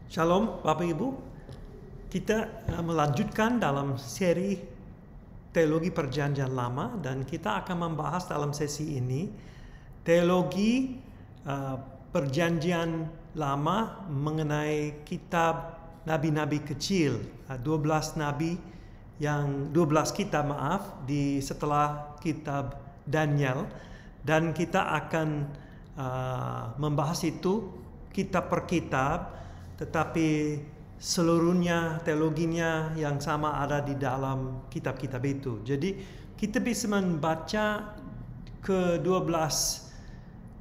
Shalom Bapak Ibu, kita melanjutkan dalam seri Teologi Perjanjian Lama dan kita akan membahas dalam sesi ini Teologi Perjanjian Lama mengenai kitab Nabi-Nabi kecil, 12 kitab setelah kitab Daniel, dan kita akan membahas itu kitab per kitab, tetapi seluruhnya teologinya yang sama ada di dalam kitab-kitab itu. Jadi kita bisa membaca ke-12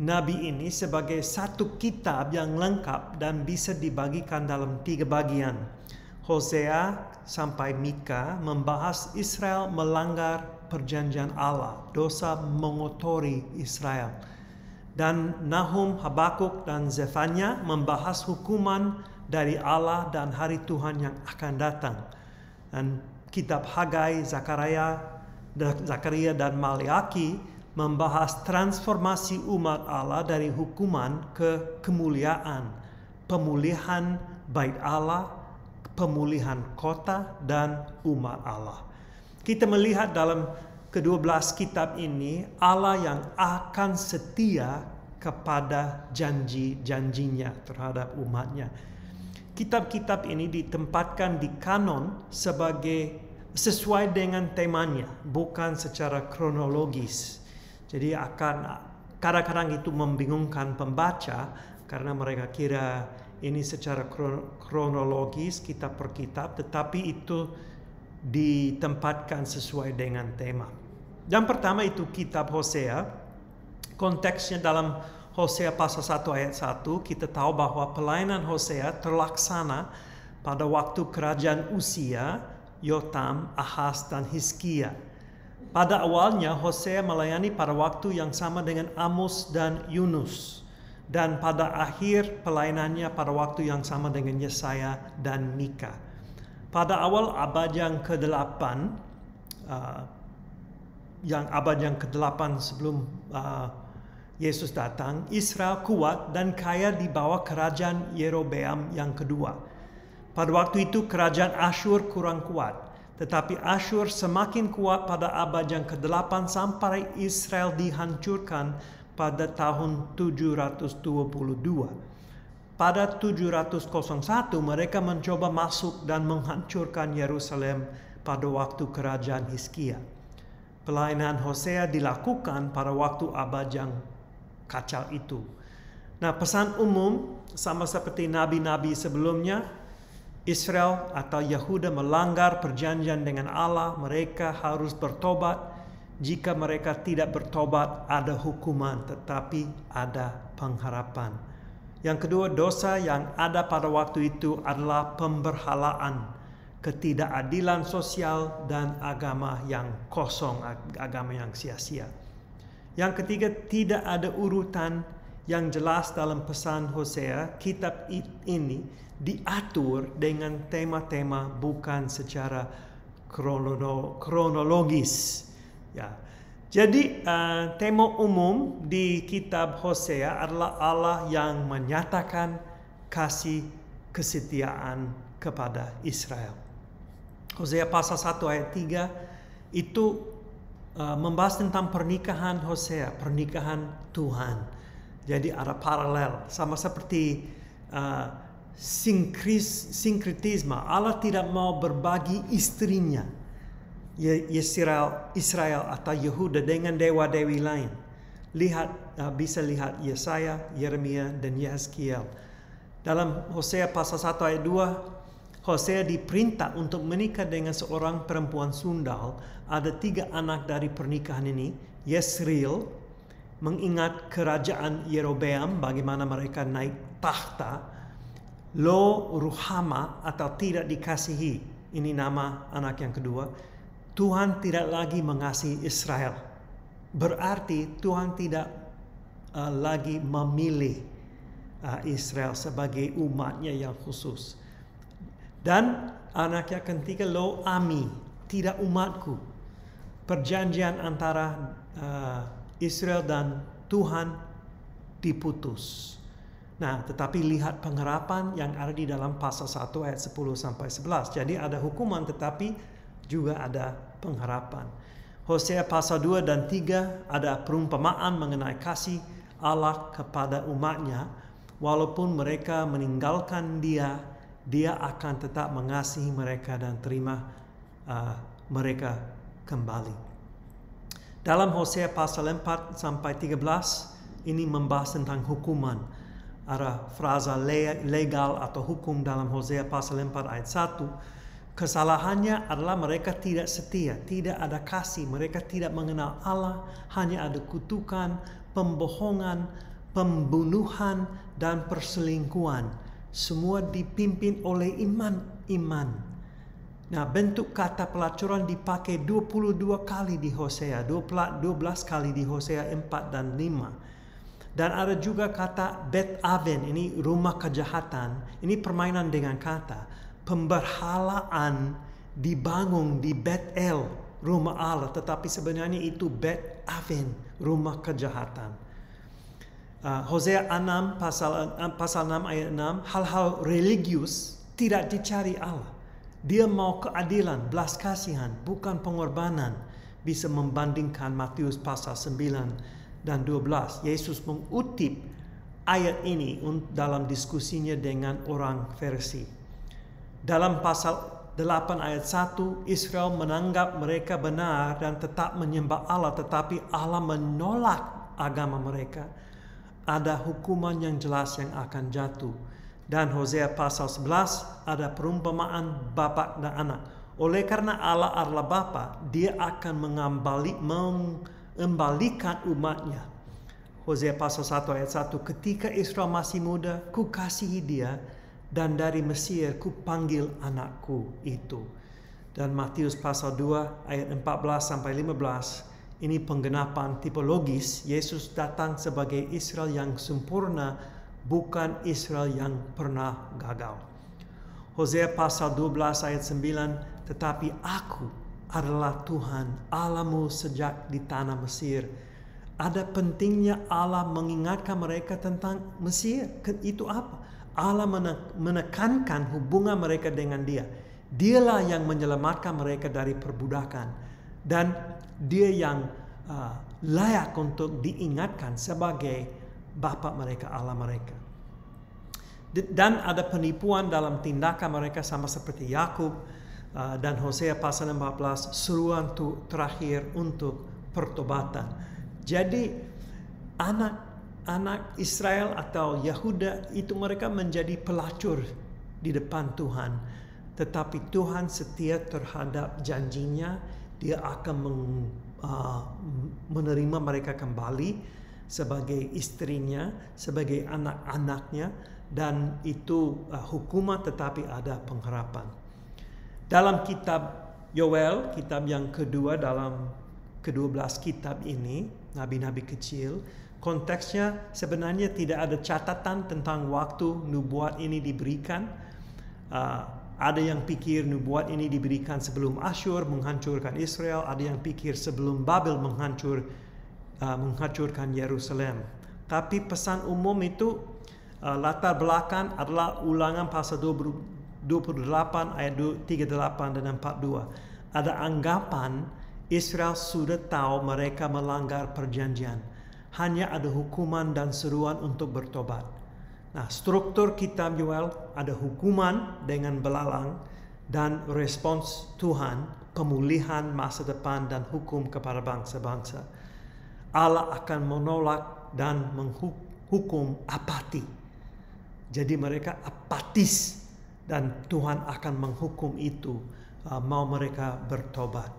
nabi ini sebagai satu kitab yang lengkap dan bisa dibagikan dalam 3 bagian. Hosea sampai Mika membahas Israel melanggar perjanjian Allah, dosa mengotori Israel. Dan Nahum, Habakuk, dan Zefanya membahas hukuman dari Allah dan hari Tuhan yang akan datang. Dan kitab Hagai, Zakaria, dan Maleaki membahas transformasi umat Allah dari hukuman ke kemuliaan, pemulihan bait Allah, pemulihan kota, dan umat Allah. Kita melihat dalam ke-12 kitab ini Allah yang akan setia kepada janji-janjinya terhadap umatnya. Kitab-kitab ini ditempatkan di kanon sesuai dengan temanya, bukan secara kronologis. Jadi kadang-kadang itu membingungkan pembaca karena mereka kira ini secara kronologis kitab per kitab, tetapi itu ditempatkan sesuai dengan tema. Yang pertama itu kitab Hosea. Konteksnya dalam Hosea pasal 1 ayat 1, kita tahu bahwa pelayanan Hosea terlaksana pada waktu kerajaan Uzia, Yotam, Ahaz, dan Hizkia. Pada awalnya Hosea melayani pada waktu yang sama dengan Amos dan Yunus. Dan pada akhir pelayanannya pada waktu yang sama dengan Yesaya dan Mika. Pada awal abad yang ke-8, sebelum Yesus datang, Israel kuat dan kaya di bawah kerajaan Yerobeam yang kedua. Pada waktu itu kerajaan Asyur kurang kuat, tetapi Asyur semakin kuat pada abad yang ke-8 sampai Israel dihancurkan pada tahun 722. Pada 701 mereka mencoba masuk dan menghancurkan Yerusalem pada waktu kerajaan Hizkia. Pelayanan Hosea dilakukan pada waktu abad yang kacau itu. Nah, pesan umum sama seperti nabi-nabi sebelumnya, Israel atau Yehuda melanggar perjanjian dengan Allah, mereka harus bertobat. Jika mereka tidak bertobat, ada hukuman, tetapi ada pengharapan. Yang kedua, dosa yang ada pada waktu itu adalah pemberhalaan, ketidakadilan sosial, dan agama yang kosong, agama yang sia-sia. Yang ketiga, tidak ada urutan yang jelas dalam pesan Hosea. Kitab ini diatur dengan tema-tema bukan secara kronologis. Ya. Jadi tema umum di kitab Hosea adalah Allah yang menyatakan kasih kesetiaan kepada Israel. Hosea pasal 1 ayat 3 itu membahas tentang pernikahan Hosea, pernikahan Tuhan. Jadi ada paralel, sama seperti sinkretisme. Allah tidak mau berbagi istrinya, Israel atau Yehuda dengan dewa-dewi lain. Bisa lihat Yesaya, Yeremia, dan Yehezkiel. Dalam Hosea pasal 1 ayat 2, Hosea diperintah untuk menikah dengan seorang perempuan sundal. Ada 3 anak dari pernikahan ini. Yesreel mengingat kerajaan Yerobeam, bagaimana mereka naik tahta. Lo Ruhama atau tidak dikasihi, ini nama anak yang kedua. Tuhan tidak lagi mengasihi Israel. Berarti Tuhan tidak lagi memilih Israel sebagai umatnya yang khusus. Dan anak yang ketiga, Lo Ami, tidak umatku. Perjanjian antara Israel dan Tuhan diputus. Nah, tetapi lihat pengharapan yang ada di dalam pasal 1 ayat 10 sampai 11. Jadi ada hukuman tetapi juga ada pengharapan. Hosea pasal 2 dan 3 ada perumpamaan mengenai kasih Allah kepada umatnya. Walaupun mereka meninggalkan dia akan tetap mengasihi mereka dan terima mereka kembali. Dalam Hosea pasal 4 sampai 13 ini membahas tentang hukuman. Ada frasa legal atau hukum dalam Hosea pasal 4 ayat 1. Kesalahannya adalah mereka tidak setia, tidak ada kasih, mereka tidak mengenal Allah, hanya ada kutukan, pembohongan, pembunuhan, dan perselingkuhan. Semua dipimpin oleh iman. Nah, bentuk kata pelacuran dipakai 22 kali di Hosea, 12 kali di Hosea 4 dan 5. Dan ada juga kata Bet Aven, ini rumah kejahatan, ini permainan dengan kata. Pemberhalaan dibangun di Bet-El, rumah Allah, tetapi sebenarnya itu Bet Aven, rumah kejahatan. Hosea 6 pasal 6 ayat 6, hal-hal religius tidak dicari Allah. Dia mau keadilan, belas kasihan, bukan pengorbanan. Bisa membandingkan Matius pasal 9 dan 12. Yesus mengutip ayat ini dalam diskusinya dengan orang Farisi. Dalam pasal 8 ayat 1, Israel menganggap mereka benar dan tetap menyembah Allah, tetapi Allah menolak agama mereka. Ada hukuman yang jelas yang akan jatuh. Dan Hosea pasal 11 ada perumpamaan bapa dan anak. Oleh karena Allah adalah bapa, dia akan mengembalikan umatnya. Hosea pasal 1 ayat 1, ketika Israel masih muda, ku kasihi dia, dan dari Mesir ku panggil anakku itu. Dan Matius pasal 2 ayat 14 sampai 15, ini penggenapan tipologis. Yesus datang sebagai Israel yang sempurna, bukan Israel yang pernah gagal. Hosea pasal 12 ayat 9, tetapi aku adalah Tuhan Allahmu sejak di tanah Mesir. Ada pentingnya Allah mengingatkan mereka tentang Mesir. Itu apa? Allah menekankan hubungan mereka dengan dia. Dialah yang menyelamatkan mereka dari perbudakan. Dan dia yang layak untuk diingatkan sebagai Bapa mereka, Allah mereka. Dan ada penipuan dalam tindakan mereka sama seperti Yakub. Dan Hosea pasal 14, seruan terakhir untuk pertobatan. Jadi anak Israel atau Yahuda itu mereka menjadi pelacur di depan Tuhan. Tetapi Tuhan setia terhadap janjinya. Dia akan menerima mereka kembali sebagai istrinya, sebagai anak-anaknya. Dan itu hukuman tetapi ada pengharapan. Dalam kitab Yoel, kitab yang kedua dalam ke-12 kitab ini, nabi-nabi kecil, konteksnya sebenarnya tidak ada catatan tentang waktu nubuat ini diberikan. Ada yang pikir nubuat ini diberikan sebelum Asyur menghancurkan Israel. Ada yang pikir sebelum Babel menghancurkan Yerusalem. Tapi pesan umum itu latar belakang adalah Ulangan pasal 28 ayat 38 dan 42. Ada anggapan Israel sudah tahu mereka melanggar perjanjian. Hanya ada hukuman dan seruan untuk bertobat. Nah, struktur kitab Yoel ada hukuman dengan belalang dan respons Tuhan, pemulihan masa depan dan hukum kepada bangsa-bangsa. Allah akan menolak dan menghukum apati. Jadi mereka apatis dan Tuhan akan menghukum itu mau mereka bertobat.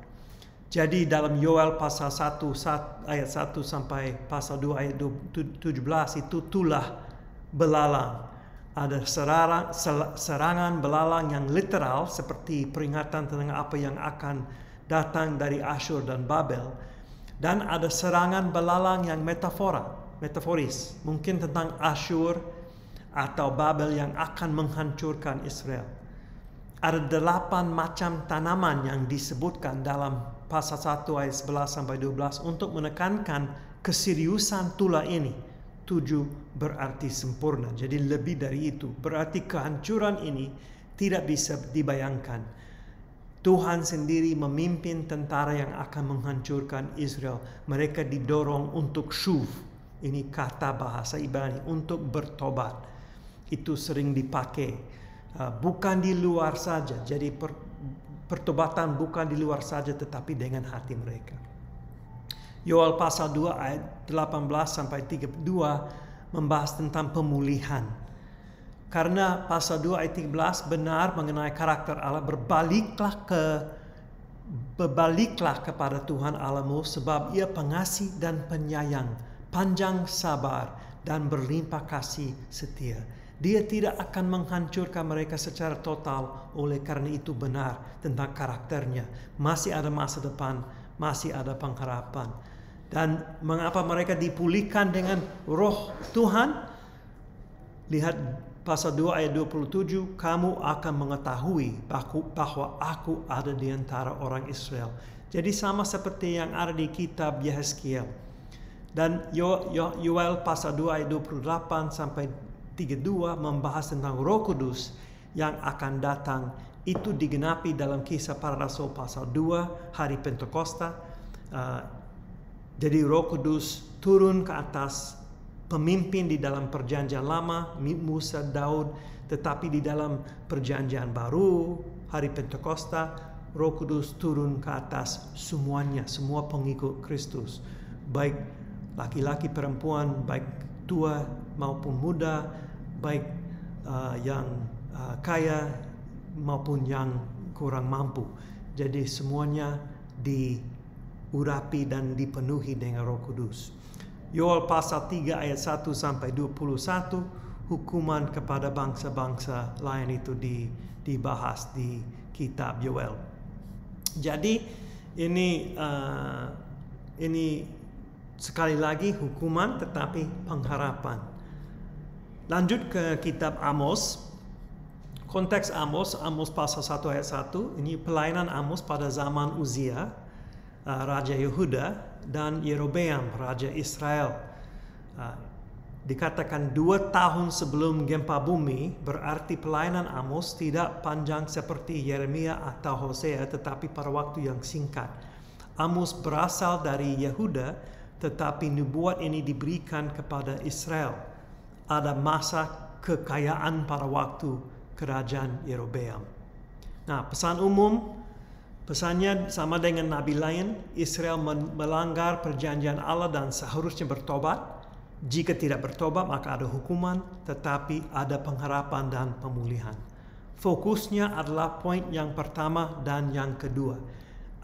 Jadi dalam Yoel pasal 1 ayat 1 sampai pasal 2 ayat 17 itu tulah belalang. Ada serangan belalang yang literal seperti peringatan tentang apa yang akan datang dari Asyur dan Babel. Dan ada serangan belalang yang metaforis. Mungkin tentang Asyur atau Babel yang akan menghancurkan Israel. Ada 8 macam tanaman yang disebutkan dalam pasal 1 ayat 11 sampai 12 untuk menekankan keseriusan tulah ini. 7 berarti sempurna. Jadi lebih dari itu. Berarti kehancuran ini tidak bisa dibayangkan. Tuhan sendiri memimpin tentara yang akan menghancurkan Israel. Mereka didorong untuk shuv. Ini kata bahasa Ibrani, untuk bertobat. Itu sering dipakai. Bukan di luar saja. Jadi pertobatan bukan di luar saja, tetapi dengan hati mereka. Yoel pasal 2 ayat 18-32 membahas tentang pemulihan. Karena pasal 2 ayat 13 benar mengenai karakter Allah, berbaliklah kepada Tuhan Allahmu, sebab Ia pengasih dan penyayang, panjang sabar dan berlimpah kasih setia. Dia tidak akan menghancurkan mereka secara total, oleh karena itu benar tentang karakternya. Masih ada masa depan, masih ada pengharapan. Dan mengapa mereka dipulihkan dengan roh Tuhan? Lihat pasal 2 ayat 27, kamu akan mengetahui bahwa aku ada di antara orang Israel. Jadi sama seperti yang ada di kitab Yehezkiel. Dan Yoel pasal 2 ayat 28-32 membahas tentang Roh Kudus yang akan datang. Itu digenapi dalam Kisah Para Rasul pasal 2, hari Pentakosta. Jadi Roh Kudus turun ke atas pemimpin di dalam perjanjian lama, Musa, Daud, tetapi di dalam perjanjian baru, hari Pentakosta, Roh Kudus turun ke atas semuanya, semua pengikut Kristus. Baik laki-laki, perempuan, baik tua maupun muda, baik yang kaya maupun yang kurang mampu. Jadi semuanya diurapi dan dipenuhi dengan Roh Kudus. Yoel pasal 3 ayat 1-21, hukuman kepada bangsa-bangsa lain itu dibahas di kitab Yoel. Jadi ini sekali lagi hukuman tetapi pengharapan. Lanjut ke kitab Amos. Konteks Amos pasal 1 ayat 1, ini pelayanan Amos pada zaman Uzia, Raja Yehuda, dan Yerobeam, Raja Israel. Dikatakan 2 tahun sebelum gempa bumi, berarti pelayanan Amos tidak panjang seperti Yeremia atau Hosea, tetapi pada waktu yang singkat. Amos berasal dari Yehuda, tetapi nubuat ini diberikan kepada Israel. Ada masa kekayaan pada waktu kerajaan Yerobeam. Nah, pesannya sama dengan nabi lain. Israel melanggar perjanjian Allah dan seharusnya bertobat. Jika tidak bertobat maka ada hukuman, tetapi ada pengharapan dan pemulihan. Fokusnya adalah poin yang pertama dan yang kedua.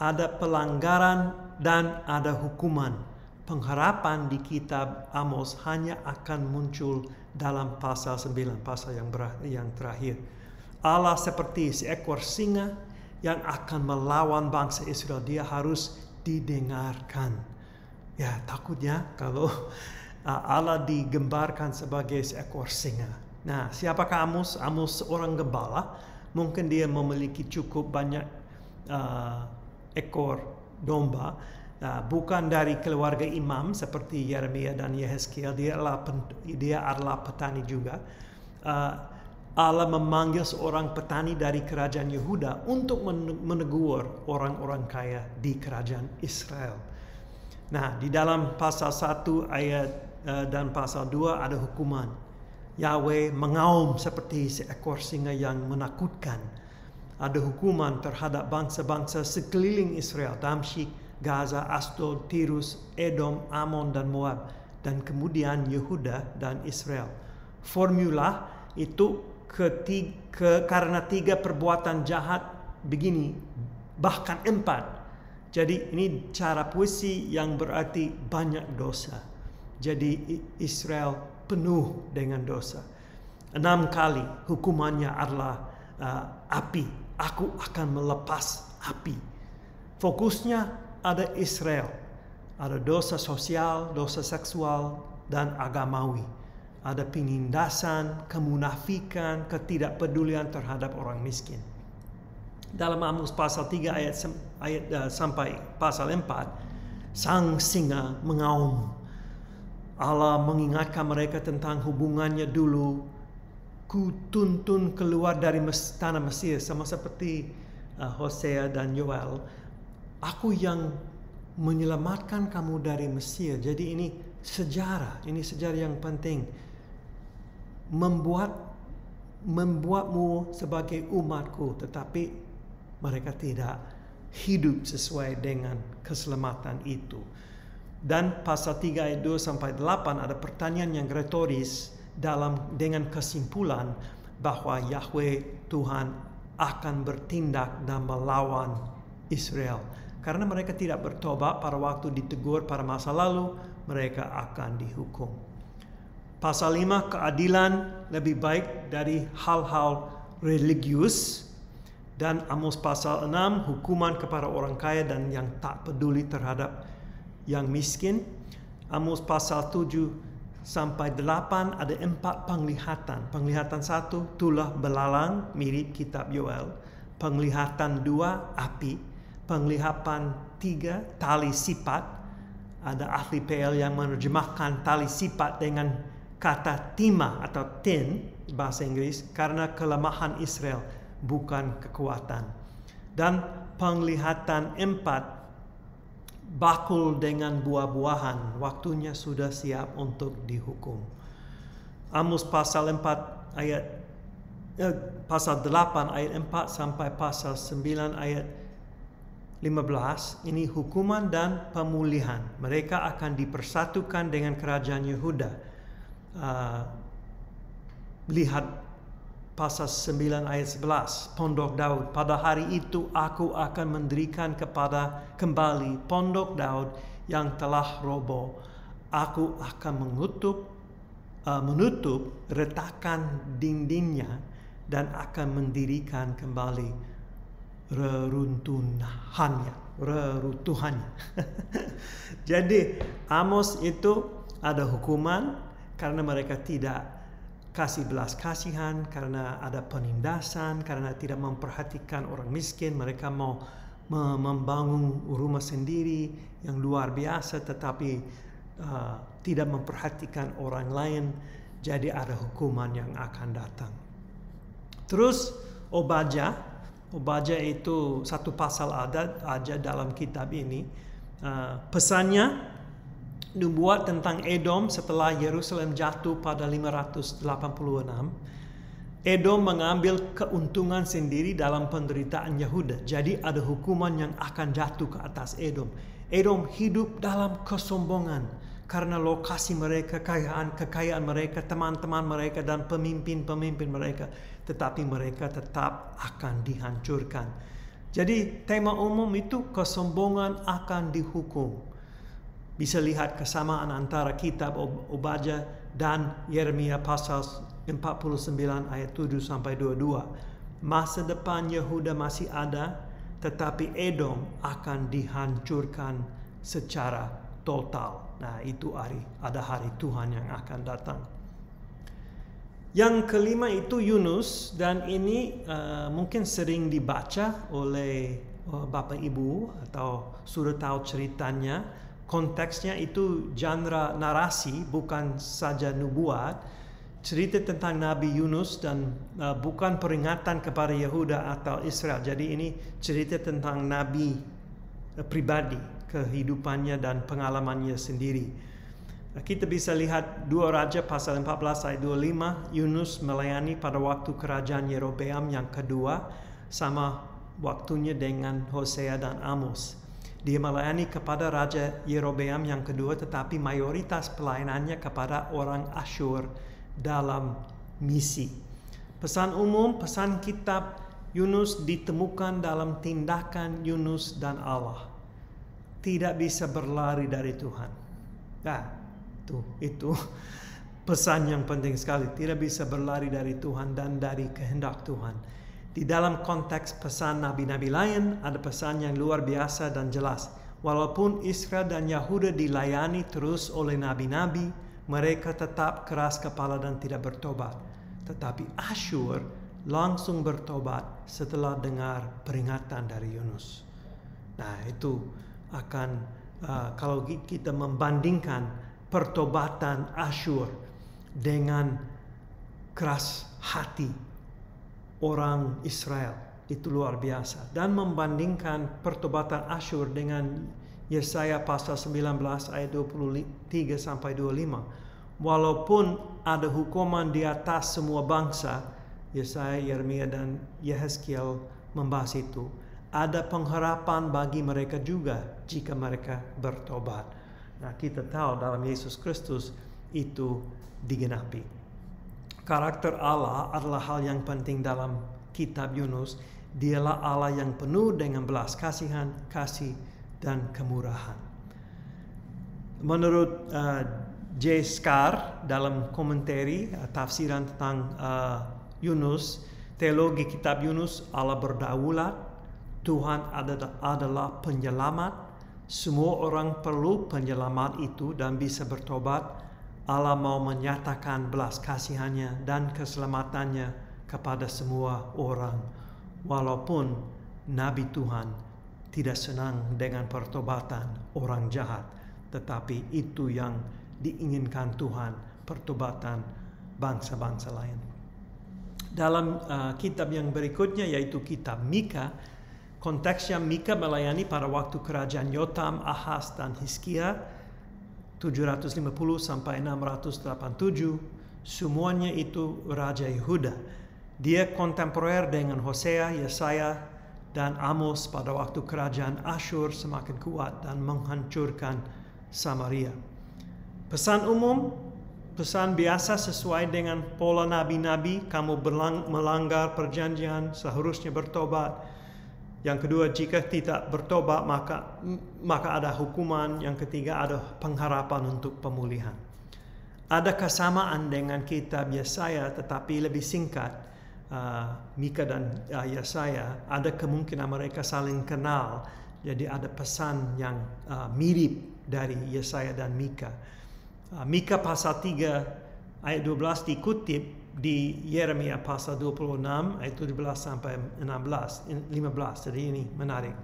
Ada pelanggaran dan ada hukuman. Pengharapan di kitab Amos hanya akan muncul dalam pasal 9, pasal yang terakhir. Allah seperti seekor singa yang akan melawan bangsa Israel. Dia harus didengarkan. Ya, takutnya kalau Allah digambarkan sebagai seekor singa. Nah, siapakah Amos? Amos seorang gembala. Mungkin dia memiliki cukup banyak ekor domba. Bukan dari keluarga imam seperti Yeremia dan Yehezkiel. Dia adalah petani juga. Allah memanggil seorang petani dari kerajaan Yehuda untuk menegur orang-orang kaya di kerajaan Israel. Nah, di dalam pasal 1 ayat dan pasal 2 ada hukuman. Yahweh mengaum seperti seekor singa yang menakutkan. Ada hukuman terhadap bangsa-bangsa sekeliling Israel, Damsyik, Gaza, Asdod, Tirus, Edom, Ammon, dan Moab. Dan kemudian Yehuda dan Israel. Formula itu karena 3 perbuatan jahat begini, bahkan 4. Jadi ini cara puisi yang berarti banyak dosa. Jadi Israel penuh dengan dosa. 6 kali hukumannya adalah api. Aku akan melepas api. Fokusnya ada Israel. Ada dosa sosial, dosa seksual, dan agamawi. Ada penindasan, kemunafikan, ketidakpedulian terhadap orang miskin. Dalam Amos pasal 3 ayat sampai pasal 4, sang singa mengaum. Allah mengingatkan mereka tentang hubungannya dulu. Ku tuntun keluar dari tanah Mesir, sama seperti Hosea dan Yoel. Aku yang menyelamatkan kamu dari Mesir. Jadi ini sejarah yang penting. Membuatmu sebagai umatku, tetapi mereka tidak hidup sesuai dengan keselamatan itu. Dan pasal 3 ayat 2 sampai 8 ada pertanyaan yang retoris dengan kesimpulan bahwa Yahweh Tuhan akan bertindak dan melawan Israel. Karena mereka tidak bertobat pada waktu ditegur pada masa lalu, mereka akan dihukum. Pasal 5, keadilan lebih baik dari hal-hal religius. Dan Amos pasal 6, hukuman kepada orang kaya dan yang tak peduli terhadap yang miskin. Amos pasal 7 sampai 8 ada 4 penglihatan. Penglihatan 1, tulah belalang mirip kitab Yoel. Penglihatan 2, api. Penglihatan 3, tali sipat. Ada ahli PL yang menerjemahkan tali sipat dengan kata timah atau tin bahasa Inggris karena kelemahan Israel, bukan kekuatan. Dan penglihatan 4, bakul dengan buah-buahan, waktunya sudah siap untuk dihukum. Amos pasal 4 pasal 8 ayat 4 sampai pasal 9 ayat 15, ini hukuman dan pemulihan. Mereka akan dipersatukan dengan kerajaan Yehuda. Lihat pasal 9 ayat 11, pondok Daud. Pada hari itu aku akan mendirikan kembali pondok Daud yang telah roboh. Aku akan menutup retakan dindingnya dan akan mendirikan kembali reruntuhannya. Jadi Amos itu ada hukuman karena mereka tidak kasih belas kasihan, karena ada penindasan, karena tidak memperhatikan orang miskin. Mereka mau membangun rumah sendiri yang luar biasa, tetapi tidak memperhatikan orang lain. Jadi ada hukuman yang akan datang. Terus Obadja itu satu pasal aja dalam kitab ini. Pesannya dibuat tentang Edom setelah Yerusalem jatuh pada 586. Edom mengambil keuntungan sendiri dalam penderitaan Yehuda. Jadi ada hukuman yang akan jatuh ke atas Edom. Edom hidup dalam kesombongan karena lokasi mereka, kekayaan mereka, teman-teman mereka, dan pemimpin-pemimpin mereka. Tetapi mereka tetap akan dihancurkan. Jadi tema umum itu kesombongan akan dihukum. Bisa lihat kesamaan antara kitab Obadja dan Yeremia pasal 49 ayat 7 sampai 22. Masa depan Yehuda masih ada, tetapi Edom akan dihancurkan secara total. Nah, itu ada hari Tuhan yang akan datang. Yang kelima itu Yunus, dan ini mungkin sering dibaca oleh Bapak Ibu atau sudah tahu ceritanya. Konteksnya itu genre narasi, bukan saja nubuat. Cerita tentang Nabi Yunus dan bukan peringatan kepada Yehuda atau Israel. Jadi ini cerita tentang Nabi pribadi, kehidupannya dan pengalamannya sendiri. Kita bisa lihat 2 Raja pasal 14 ayat 25, Yunus melayani pada waktu kerajaan Yerobeam yang kedua, sama waktunya dengan Hosea dan Amos. Dia melayani kepada Raja Yerobeam yang kedua, tetapi mayoritas pelayanannya kepada orang Asyur dalam misi. Pesan umum, pesan kitab Yunus ditemukan dalam tindakan Yunus dan Allah. Tidak bisa berlari dari Tuhan. Nah, itu pesan yang penting sekali. Tidak bisa berlari dari Tuhan dan dari kehendak Tuhan. Di dalam konteks pesan nabi-nabi lain, ada pesan yang luar biasa dan jelas. Walaupun Israel dan Yehuda dilayani terus oleh nabi-nabi, mereka tetap keras kepala dan tidak bertobat. Tetapi Asyur langsung bertobat setelah dengar peringatan dari Yunus. Nah, itu akan kalau kita membandingkan pertobatan Asyur dengan keras hati orang Israel. Itu luar biasa. Dan membandingkan pertobatan Asyur dengan Yesaya pasal 19 ayat 23 sampai 25. Walaupun ada hukuman di atas semua bangsa, Yesaya, Yeremia, dan Yehezkiel membahas itu, ada pengharapan bagi mereka juga jika mereka bertobat. Nah, kita tahu dalam Yesus Kristus itu digenapi. Karakter Allah adalah hal yang penting dalam kitab Yunus. Dialah Allah yang penuh dengan belas kasihan, kasih, dan kemurahan. Menurut J. Scar dalam komentari tafsiran tentang Yunus, teologi kitab Yunus, Allah berdaulat, Tuhan adalah penyelamat, semua orang perlu penyelamat itu dan bisa bertobat. Allah mau menyatakan belas kasihannya dan keselamatannya kepada semua orang. Walaupun Nabi Tuhan tidak senang dengan pertobatan orang jahat, tetapi itu yang diinginkan Tuhan, pertobatan bangsa-bangsa lain. Dalam kitab yang berikutnya yaitu kitab Mika, konteksnya Mika melayani pada waktu kerajaan Yotam, Ahaz, dan Hizkia 750 sampai 687. Semuanya itu Raja Yehuda. Dia kontemporer dengan Hosea, Yesaya, dan Amos pada waktu kerajaan Asyur semakin kuat dan menghancurkan Samaria. Pesan umum, pesan biasa sesuai dengan pola nabi-nabi, kamu melanggar perjanjian, seharusnya bertobat. Yang kedua, jika tidak bertobat maka ada hukuman. Yang ketiga, ada pengharapan untuk pemulihan. Ada kesamaan dengan kitab Yesaya tetapi lebih singkat. Mika dan Yesaya, ada kemungkinan mereka saling kenal. Jadi ada pesan yang mirip dari Yesaya dan Mika. Mika pasal 3 ayat 12 dikutip di Yeremia pasal 26 ayat 17 sampai 15. Jadi ini menarik.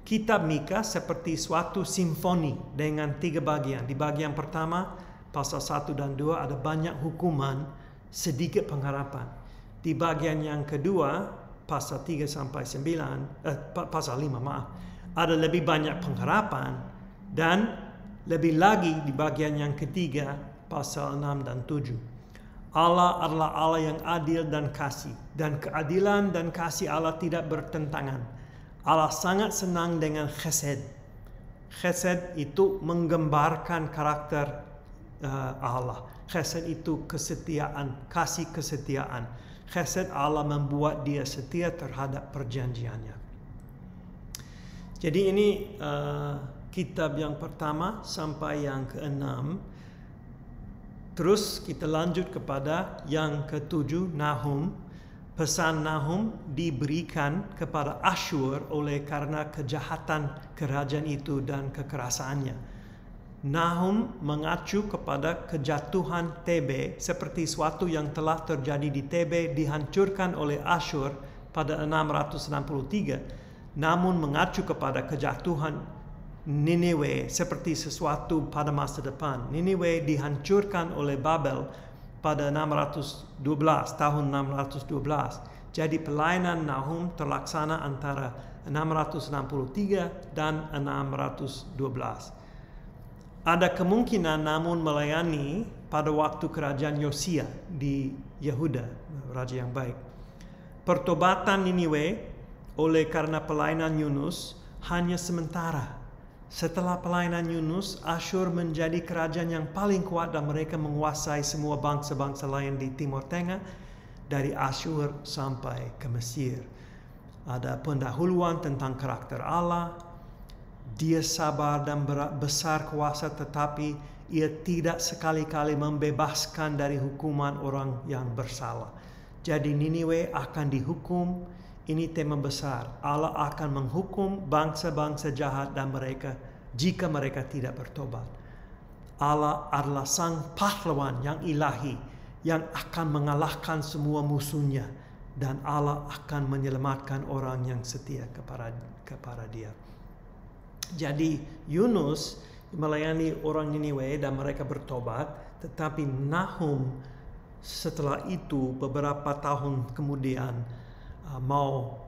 Kitab Mika seperti suatu simfoni dengan 3 bagian. Di bagian pertama pasal 1 dan 2 ada banyak hukuman, sedikit pengharapan. Di bagian yang kedua pasal 3 sampai 9 pasal 5 ada lebih banyak pengharapan, dan lebih lagi di bagian yang ketiga pasal 6 dan 7. Allah adalah Allah yang adil dan kasih, dan keadilan dan kasih Allah tidak bertentangan. Allah sangat senang dengan chesed. Chesed itu menggambarkan karakter Allah. Chesed itu kesetiaan, kasih kesetiaan. Chesed Allah membuat dia setia terhadap perjanjiannya. Jadi ini kitab yang pertama sampai yang ke-6. Terus kita lanjut kepada yang ke-7, Nahum. Pesan Nahum diberikan kepada Asyur oleh karena kejahatan kerajaan itu dan kekerasannya. Nahum mengacu kepada kejatuhan Tebe seperti suatu yang telah terjadi di Tebe dihancurkan oleh Asyur pada 663. Namun mengacu kepada kejatuhan Niniwe seperti sesuatu pada masa depan. Niniwe dihancurkan oleh Babel pada 612, tahun 612. Jadi pelayanan Nahum terlaksana antara 663 dan 612. Ada kemungkinan Nahum melayani pada waktu kerajaan Yosia di Yehuda, raja yang baik. Pertobatan Niniwe oleh karena pelayanan Yunus hanya sementara. Setelah pelayanan Yunus, Asyur menjadi kerajaan yang paling kuat dan mereka menguasai semua bangsa-bangsa lain di Timur Tengah, dari Asyur sampai ke Mesir. Ada pendahuluan tentang karakter Allah. Dia sabar dan besar kuasa, tetapi ia tidak sekali-kali membebaskan dari hukuman orang yang bersalah. Jadi Niniwe akan dihukum. Ini tema besar. Allah akan menghukum bangsa-bangsa jahat dan mereka jika mereka tidak bertobat. Allah adalah sang pahlawan yang ilahi yang akan mengalahkan semua musuhnya, dan Allah akan menyelamatkan orang yang setia kepada Dia. Jadi Yunus melayani orang Niniwe dan mereka bertobat, tetapi Nahum setelah itu beberapa tahun kemudian mau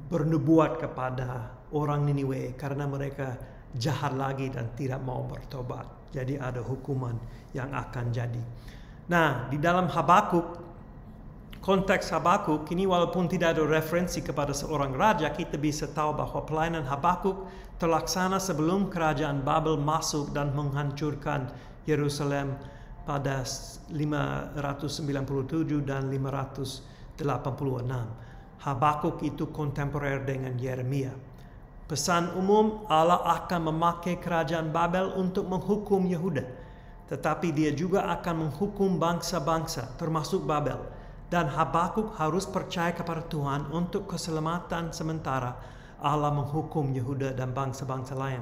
bernubuat kepada orang Niniwe karena mereka jahat lagi dan tidak mau bertobat. Jadi ada hukuman yang akan jadi. Nah, di dalam Habakuk, konteks Habakuk ini walaupun tidak ada referensi kepada seorang raja, kita bisa tahu bahwa pelayanan Habakuk terlaksana sebelum kerajaan Babel masuk dan menghancurkan Yerusalem pada 597 dan 586. Habakuk itu kontemporer dengan Yeremia. Pesan umum, Allah akan memakai kerajaan Babel untuk menghukum Yehuda. Tetapi dia juga akan menghukum bangsa-bangsa, termasuk Babel. Dan Habakuk harus percaya kepada Tuhan untuk keselamatan sementara Allah menghukum Yehuda dan bangsa-bangsa lain.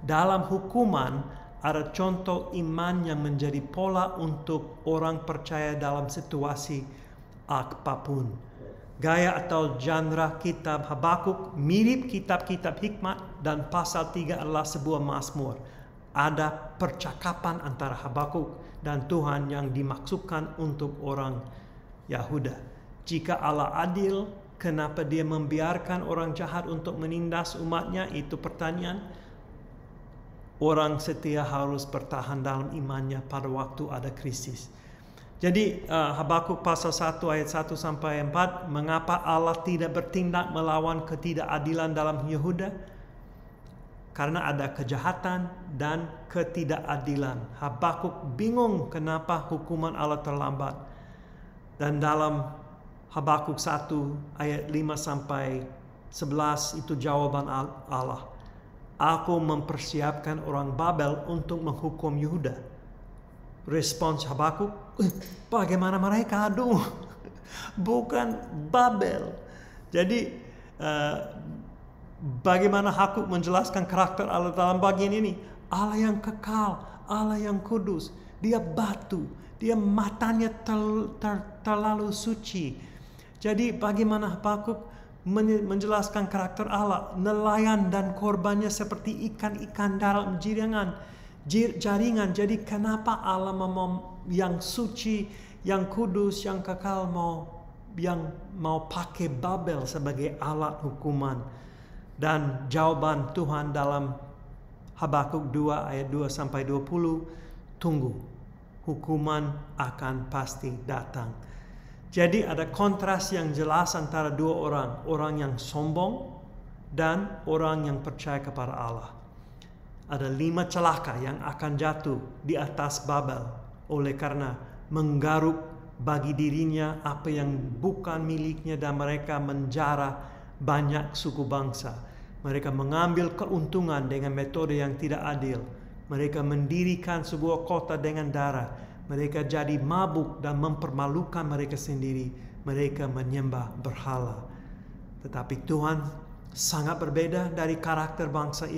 Dalam hukuman, ada contoh iman yang menjadi pola untuk orang percaya dalam situasi apapun. Gaya atau genre kitab Habakuk mirip kitab-kitab hikmat dan pasal 3 adalah sebuah mazmur. Ada percakapan antara Habakuk dan Tuhan yang dimaksudkan untuk orang Yahuda. Jika Allah adil, kenapa dia membiarkan orang jahat untuk menindas umatnya? Itu pertanyaan. Orang setia harus bertahan dalam imannya pada waktu ada krisis. Jadi Habakuk pasal 1 ayat 1 sampai 4, mengapa Allah tidak bertindak melawan ketidakadilan dalam Yehuda? Karena ada kejahatan dan ketidakadilan. Habakuk bingung kenapa hukuman Allah terlambat. Dan dalam Habakuk 1 ayat 5 sampai 11 itu jawaban Allah. Aku mempersiapkan orang Babel untuk menghukum Yehuda. Respons Habakuk, bagaimana mereka? Aduh, bukan Babel. Jadi bagaimana Habakuk menjelaskan karakter Allah dalam bagian ini? Allah yang kekal, Allah yang kudus. Dia batu, dia matanya terlalu suci. Jadi bagaimana Habakuk menjelaskan karakter Allah? Nelayan dan korbannya seperti ikan-ikan dalam jaringan. Jadi kenapa Allah yang suci, yang kudus, yang kekal mau pakai Babel sebagai alat hukuman? Dan jawaban Tuhan dalam Habakuk 2 ayat 2 sampai 20, tunggu, hukuman akan pasti datang. Jadi ada kontras yang jelas antara dua orang yang sombong dan orang yang percaya kepada Allah. Ada 5 celaka yang akan jatuh di atas Babel oleh karena menggaruk bagi dirinya apa yang bukan miliknya dan mereka menjara banyak suku bangsa. Mereka mengambil keuntungan dengan metode yang tidak adil. Mereka mendirikan sebuah kota dengan darah. Mereka jadi mabuk dan mempermalukan mereka sendiri. Mereka menyembah berhala. Tetapi Tuhan sangat berbeda dari karakter bangsa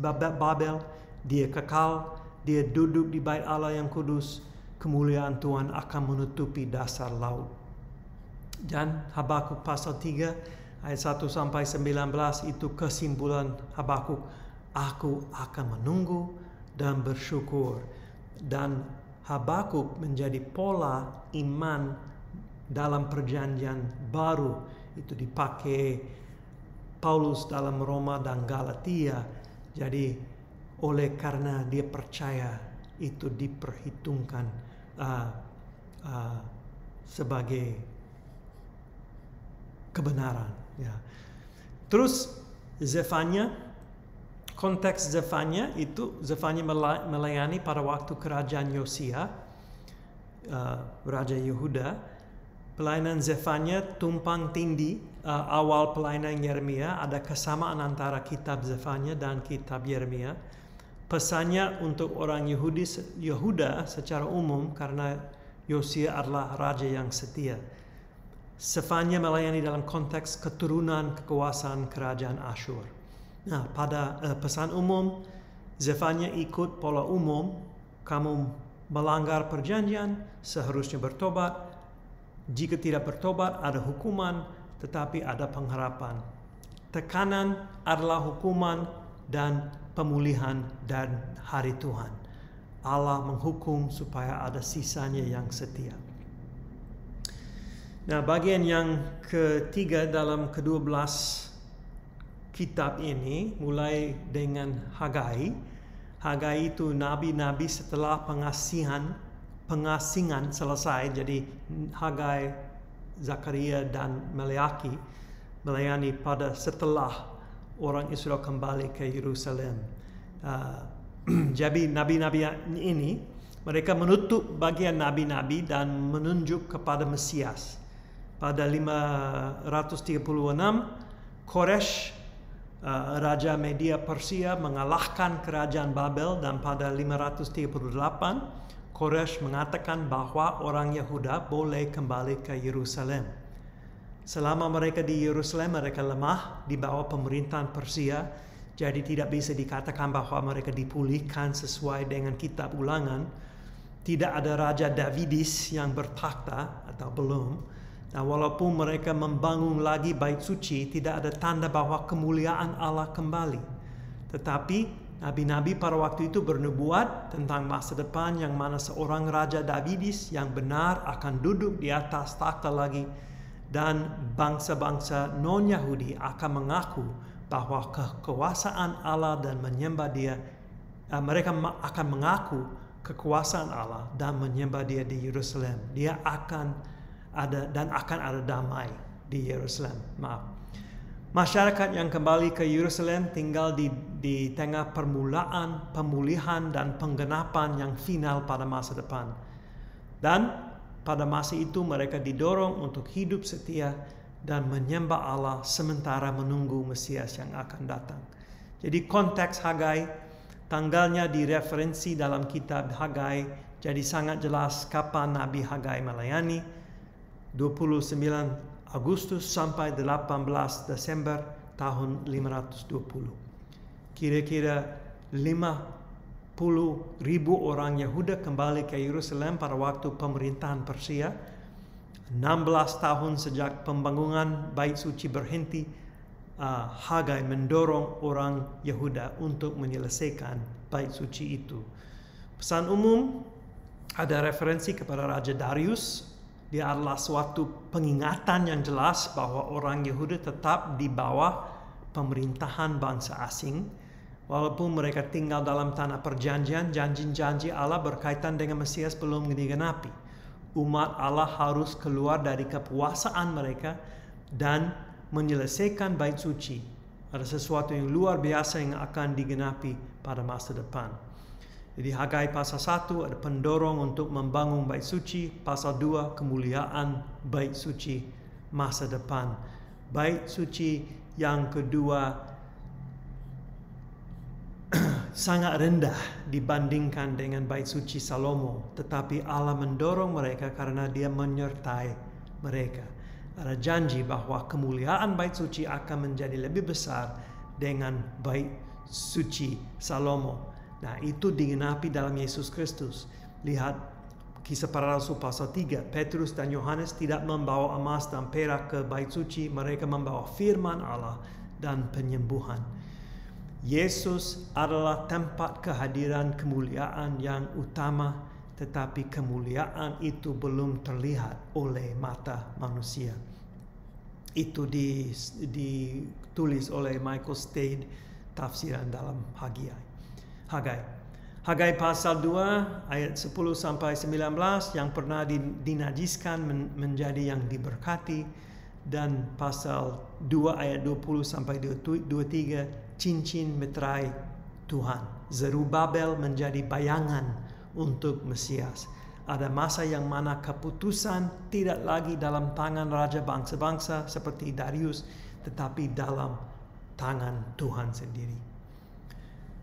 Babel. Dia kekal, dia duduk di bait Allah yang kudus. Kemuliaan Tuhan akan menutupi dasar laut. Dan Habakuk pasal 3 ayat 1 sampai 19 itu kesimpulan Habakuk. Aku akan menunggu dan bersyukur. Dan Habakuk menjadi pola iman dalam perjanjian baru. Itu dipakai Paulus dalam Roma dan Galatia. Jadi oleh karena dia percaya itu diperhitungkan sebagai kebenaran. Ya. Terus Zefanya, konteks Zefanya itu Zefanya melayani pada waktu kerajaan Yosia, Raja Yehuda. Pelayanan Zefanya tumpang tindih awal pelayanan Yeremia. Ada kesamaan antara kitab Zefanya dan kitab Yeremia. Pesannya untuk orang Yehuda secara umum karena Yosia adalah raja yang setia. Zefanya melayani dalam konteks keturunan kekuasaan kerajaan Asyur. Nah, pada pesan umum, Zefanya ikut pola umum. Kamu melanggar perjanjian, seharusnya bertobat. Jika tidak bertobat, ada hukuman, tetapi ada pengharapan. Tekanan adalah hukuman dan pemulihan dan hari Tuhan. Allah menghukum supaya ada sisanya yang setia. Nah, bagian yang ketiga dalam ke-12 kitab ini mulai dengan Hagai. Hagai itu nabi-nabi setelah pengasingan selesai. Jadi Hagai, Zakaria dan Maleaki melayani pada setelah orang Israel kembali ke Yerusalem. Jadi nabi-nabi ini mereka menutup bagian nabi-nabi dan menunjuk kepada Mesias. Pada 536 Koresh, Raja Media Persia mengalahkan kerajaan Babel, dan pada 538 Koresh mengatakan bahwa orang Yehuda boleh kembali ke Yerusalem. Selama mereka di Yerusalem, mereka lemah di bawah pemerintahan Persia, jadi tidak bisa dikatakan bahwa mereka dipulihkan sesuai dengan kitab Ulangan. Tidak ada Raja Davidis yang bertakhta atau belum. Nah, walaupun mereka membangun lagi bait suci, tidak ada tanda bahwa kemuliaan Allah kembali. Tetapi nabi-nabi pada waktu itu bernubuat tentang masa depan yang mana seorang Raja Davidis yang benar akan duduk di atas takhta lagi, dan bangsa-bangsa non-Yahudi akan mengaku bahwa kekuasaan Allah dan menyembah Dia. Mereka akan mengaku kekuasaan Allah dan menyembah Dia di Yerusalem. Dia akan ada damai di Yerusalem. Masyarakat yang kembali ke Yerusalem tinggal di tengah permulaan, pemulihan dan penggenapan yang final pada masa depan. Dan pada masa itu mereka didorong untuk hidup setia dan menyembah Allah sementara menunggu Mesias yang akan datang. Jadi konteks Hagai, tanggalnya direferensi dalam kitab Hagai, jadi sangat jelas kapan Nabi Hagai melayani. 29 Agustus sampai 18 Desember tahun 520. Kira-kira 50.000 orang Yehuda kembali ke Yerusalem pada waktu pemerintahan Persia. 16 tahun sejak pembangunan bait suci berhenti, Hagai mendorong orang Yehuda untuk menyelesaikan bait suci itu. Pesan umum, ada referensi kepada Raja Darius. Dia adalah suatu pengingatan yang jelas bahwa orang Yehuda tetap di bawah pemerintahan bangsa asing. Walaupun mereka tinggal dalam tanah perjanjian, janji-janji Allah berkaitan dengan Mesias belum digenapi. Umat Allah harus keluar dari kekuasaan mereka dan menyelesaikan bait suci. Ada sesuatu yang luar biasa yang akan digenapi pada masa depan. Jadi Hagai pasal 1 ada pendorong untuk membangun bait suci, pasal 2 kemuliaan bait suci masa depan. Bait suci yang kedua sangat rendah dibandingkan dengan bait suci Salomo, tetapi Allah mendorong mereka karena Dia menyertai mereka. Ada janji bahwa kemuliaan bait suci akan menjadi lebih besar dengan bait suci Salomo. Nah, itu digenapi dalam Yesus Kristus. Lihat Kisah Para Rasul pasal 3. Petrus dan Yohanes tidak membawa emas dan perak ke bait suci. Mereka membawa firman Allah dan penyembuhan. Yesus adalah tempat kehadiran kemuliaan yang utama, tetapi kemuliaan itu belum terlihat oleh mata manusia. Itu ditulis oleh Michael Stade, tafsiran dalam Hagai. Hagai pasal 2 ayat 10 sampai 19 yang pernah dinajiskan menjadi yang diberkati, dan pasal 2 ayat 20 sampai 23 cincin meterai Tuhan. Zerubabel menjadi bayangan untuk Mesias. Ada masa yang mana keputusan tidak lagi dalam tangan raja bangsa-bangsa seperti Darius, tetapi dalam tangan Tuhan sendiri.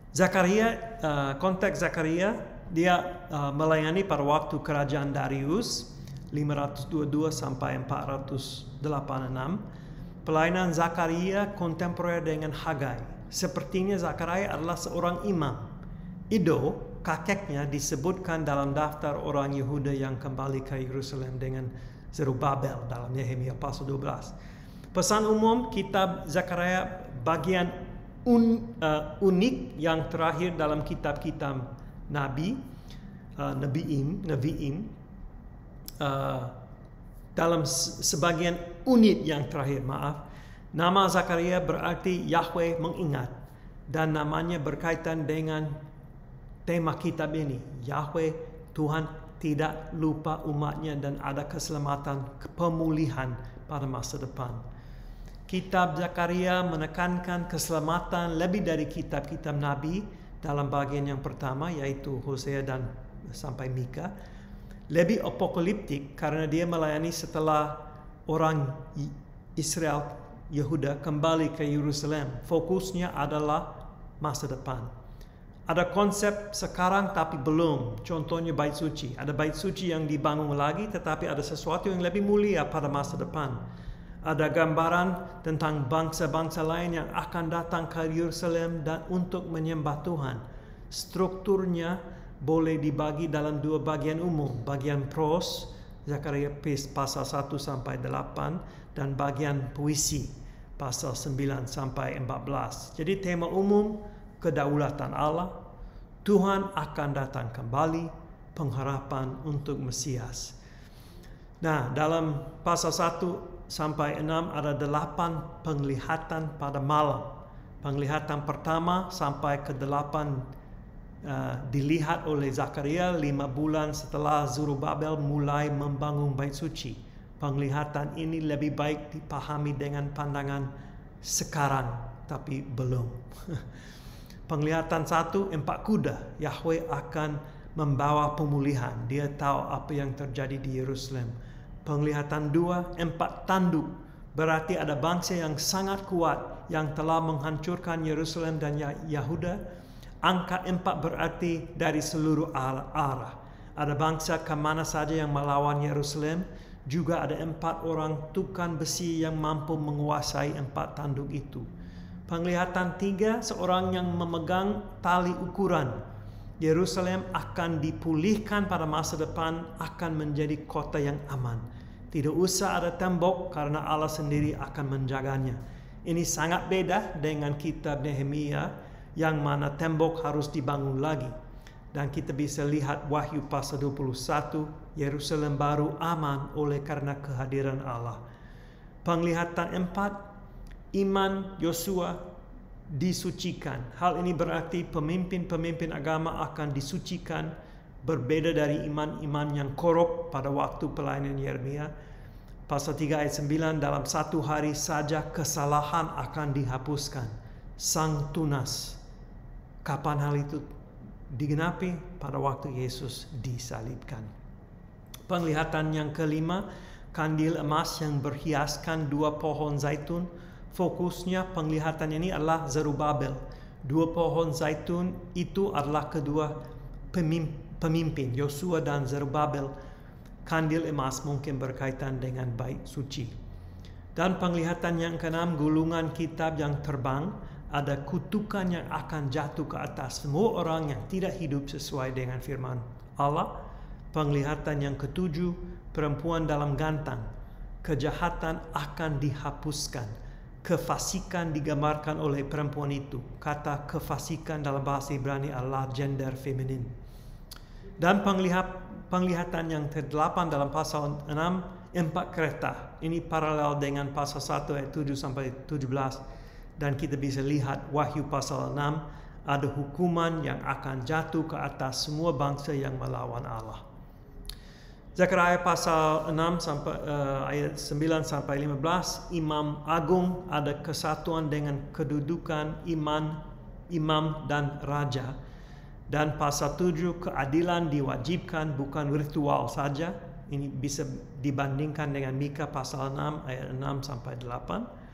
Zakaria, konteks Zakaria, dia melayani pada waktu kerajaan Darius 522 sampai 486. Pelayanan Zakaria kontemporer dengan Hagai. Sepertinya Zakaria adalah seorang imam. Ido, kakeknya, disebutkan dalam daftar orang Yehuda yang kembali ke Yerusalem dengan Zerubabel dalam Nehemia pasal 12. Pesan umum kitab Zakaria bagian unik yang terakhir dalam kitab-kitab Nabiim, dalam sebagian unit yang terakhir, nama Zakaria berarti Yahweh mengingat, dan namanya berkaitan dengan tema kitab ini. Yahweh, Tuhan tidak lupa umatnya dan ada keselamatan, pemulihan pada masa depan. Kitab Zakaria menekankan keselamatan lebih dari kitab-kitab Nabi dalam bagian yang pertama, yaitu Hosea dan sampai Mika. Lebih apokaliptik karena dia melayani setelah orang Israel, Yehuda kembali ke Yerusalem. Fokusnya adalah masa depan. Ada konsep sekarang tapi belum. Contohnya bait suci. Ada bait suci yang dibangun lagi, tetapi ada sesuatu yang lebih mulia pada masa depan. Ada gambaran tentang bangsa-bangsa lain yang akan datang ke Yerusalem dan untuk menyembah Tuhan. Strukturnya boleh dibagi dalam dua bagian umum. Bagian pros, Zakaria pasal 1 sampai 8, dan bagian puisi, pasal 9 sampai 14. Jadi tema umum, kedaulatan Allah, Tuhan akan datang kembali, pengharapan untuk Mesias. Nah, dalam pasal 1 sampai 6 ada 8 penglihatan pada malam. Penglihatan pertama sampai ke 8 dilihat oleh Zakaria 5 bulan setelah Zorobabel mulai membangun bait suci. Penglihatan ini lebih baik dipahami dengan pandangan sekarang, tapi belum. Penglihatan 1, 4 kuda. Yahweh akan membawa pemulihan. Dia tahu apa yang terjadi di Yerusalem. Penglihatan 2, 4 tanduk. Berarti ada bangsa yang sangat kuat yang telah menghancurkan Yerusalem dan Yehuda. Angka 4 berarti dari seluruh arah. Ada bangsa kemana saja yang melawan Yerusalem. Juga ada 4 orang tukang besi yang mampu menguasai 4 tanduk itu. Penglihatan 3, seorang yang memegang tali ukuran. Yerusalem akan dipulihkan pada masa depan, akan menjadi kota yang aman. Tidak usah ada tembok karena Allah sendiri akan menjaganya. Ini sangat beda dengan kitab Nehemia, yang mana tembok harus dibangun lagi. Dan kita bisa lihat Wahyu pasal 21, Yerusalem baru aman oleh karena kehadiran Allah. Penglihatan 4, iman Yosua disucikan. Hal ini berarti pemimpin-pemimpin agama akan disucikan, berbeda dari iman-iman yang korup pada waktu pelayanan Yeremia. Pasal 3 ayat 9, dalam 1 hari saja kesalahan akan dihapuskan. Sang tunas. Kapan hal itu digenapi? Pada waktu Yesus disalibkan. Penglihatan yang kelima, kandil emas yang berhiaskan 2 pohon zaitun. Fokusnya penglihatan ini adalah Zerubabel. 2 pohon zaitun itu adalah kedua pemimpin, Yosua dan Zerubabel. Kandil emas mungkin berkaitan dengan bait suci. Dan penglihatan yang keenam, gulungan kitab yang terbang. Ada kutukan yang akan jatuh ke atas semua orang yang tidak hidup sesuai dengan firman Allah. Penglihatan yang ketujuh, perempuan dalam gantang. Kejahatan akan dihapuskan. Kefasikan digambarkan oleh perempuan itu. Kata kefasikan dalam bahasa Ibrani adalah gender feminin. Dan penglihatan yang ke-8 dalam pasal 6, 4 kereta. Ini paralel dengan pasal 1 ayat 7 sampai 17. Dan kita bisa lihat Wahyu pasal 6, ada hukuman yang akan jatuh ke atas semua bangsa yang melawan Allah. Zakaria pasal 6 sampai ayat 9 sampai 15, imam agung, ada kesatuan dengan kedudukan imam dan raja. Dan pasal 7, keadilan diwajibkan, bukan ritual saja. Ini bisa dibandingkan dengan Mika pasal 6 ayat 6 sampai 8.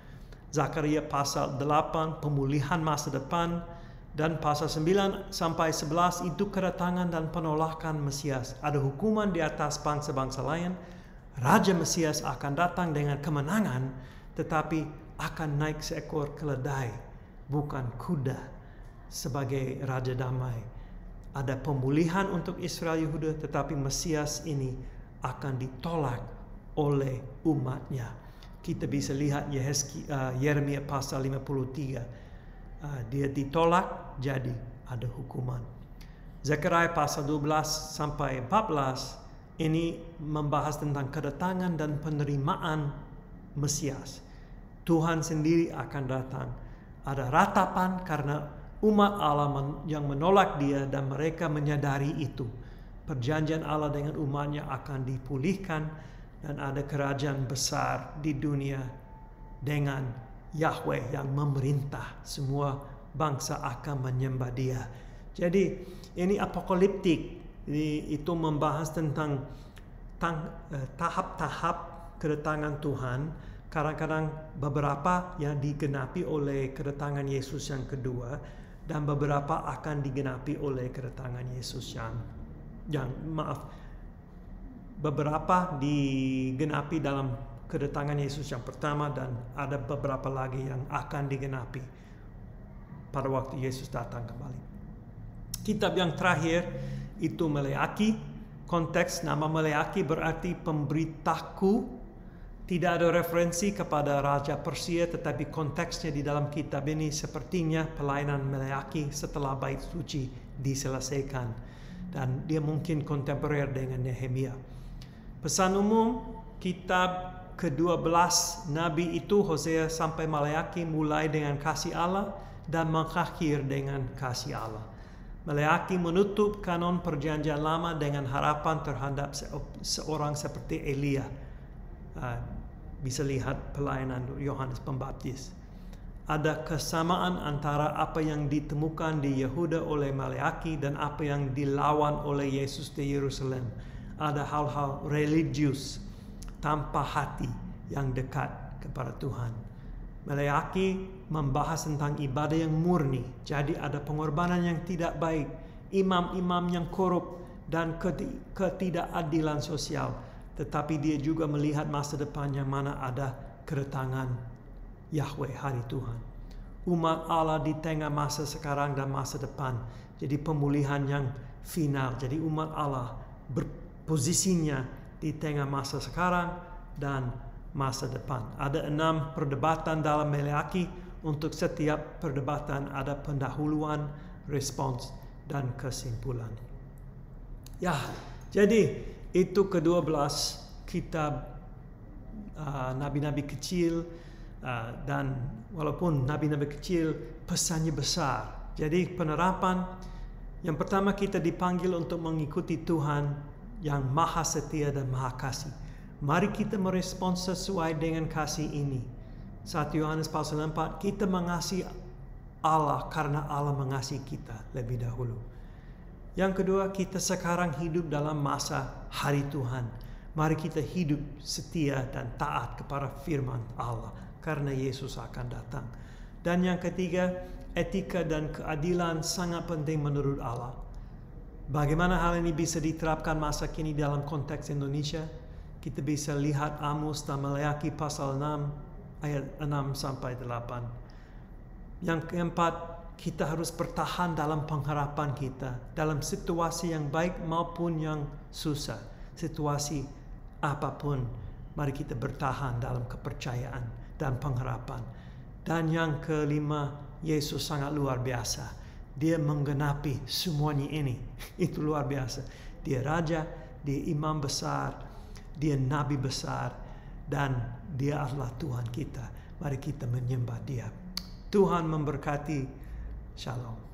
Zakaria pasal 8, pemulihan masa depan. Dan pasal 9 sampai 11 itu kedatangan dan penolakan Mesias. Ada hukuman di atas bangsa-bangsa lain. Raja Mesias akan datang dengan kemenangan, tetapi akan naik seekor keledai, bukan kuda, sebagai Raja Damai. Ada pemulihan untuk Israel Yehuda, tetapi Mesias ini akan ditolak oleh umatnya. Kita bisa lihat Yeremia pasal 53. dia ditolak, jadi ada hukuman. Zekaria pasal 12 sampai 14 ini membahas tentang kedatangan dan penerimaan Mesias. Tuhan sendiri akan datang. Ada ratapan karena umat Allah yang menolak dia dan mereka menyadari itu. Perjanjian Allah dengan umatnya akan dipulihkan dan ada kerajaan besar di dunia dengan Yahweh yang memerintah. Semua bangsa akan menyembah dia. Jadi ini apokaliptik. Itu membahas tentang tahap-tahap kedatangan Tuhan. Kadang-kadang beberapa yang digenapi oleh kedatangan Yesus yang kedua, dan beberapa akan digenapi oleh kedatangan Yesus beberapa digenapi dalam kedatangan Yesus yang pertama, dan ada beberapa lagi yang akan digenapi pada waktu Yesus datang kembali. Kitab yang terakhir itu Maleaki. Konteks nama Maleaki berarti pemberitaku. Tidak ada referensi kepada Raja Persia, tetapi konteksnya di dalam kitab ini sepertinya pelayanan Maleaki setelah bait suci diselesaikan. Dan dia mungkin kontemporer dengan Nehemia. Pesan umum kitab ke-12 Nabi itu, Hosea sampai Maleaki, mulai dengan kasih Allah dan mengakhir dengan kasih Allah. Maleaki menutup kanon perjanjian lama dengan harapan terhadap seorang seperti Elia. Bisa lihat pelayanan Yohanes Pembaptis. Ada kesamaan antara apa yang ditemukan di Yehuda oleh Maleaki dan apa yang dilawan oleh Yesus di Yerusalem. Ada hal-hal religius tanpa hati yang dekat kepada Tuhan. Maleaki membahas tentang ibadah yang murni. Jadi ada pengorbanan yang tidak baik, imam-imam yang korup, dan ketidakadilan sosial. Tetapi dia juga melihat masa depan yang mana ada kedatangan Yahweh, hari Tuhan. Umat Allah di tengah masa sekarang dan masa depan. Jadi pemulihan yang final. Jadi umat Allah berposisinya di tengah masa sekarang dan masa depan. Ada 6 perdebatan dalam Maleaki. Untuk setiap perdebatan ada pendahuluan, respons, dan kesimpulan. Ya, jadi itu ke-12 kitab nabi-nabi kecil, dan walaupun nabi-nabi kecil pesannya besar. Jadi penerapan yang pertama, kita dipanggil untuk mengikuti Tuhan yang maha setia dan maha kasih. Mari kita merespons sesuai dengan kasih ini. 1 Yohanes pasal 4, kita mengasihi Allah karena Allah mengasihi kita lebih dahulu. Yang kedua, kita sekarang hidup dalam masa hari Tuhan. Mari kita hidup setia dan taat kepada firman Allah karena Yesus akan datang. Dan yang ketiga, etika dan keadilan sangat penting menurut Allah. Bagaimana hal ini bisa diterapkan masa kini dalam konteks Indonesia? Kita bisa lihat Amos dan Maleaki pasal 6 ayat 6 sampai 8. Yang keempat, kita harus bertahan dalam pengharapan kita, dalam situasi yang baik maupun yang susah. Situasi apapun, mari kita bertahan dalam kepercayaan dan pengharapan. Dan yang kelima, Yesus sangat luar biasa. Dia menggenapi semuanya ini. Itu luar biasa. Dia raja, dia imam besar, dia nabi besar, dan dia adalah Tuhan kita. Mari kita menyembah dia. Tuhan memberkati. Shalom.